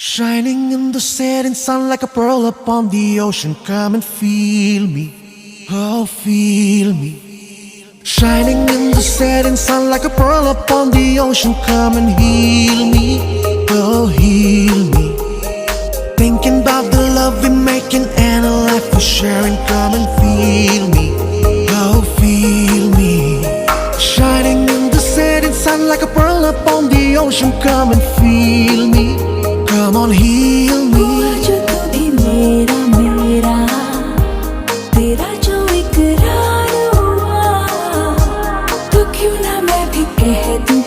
Shining in the setting sun like a pearl upon the ocean. Come and feel me, oh feel me. Shining in the setting sun like a pearl upon the ocean. Come and heal me, oh heal me. Thinking about the love we're making and a life we're sharing. Come and feel me, oh feel me. Shining in the setting sun like a pearl upon the ocean. Come and feel me, come on heal me. आज तू भी मेरा मेरा तेरा जो इकरार हुआ तो क्यों ना मैं भी कह दूं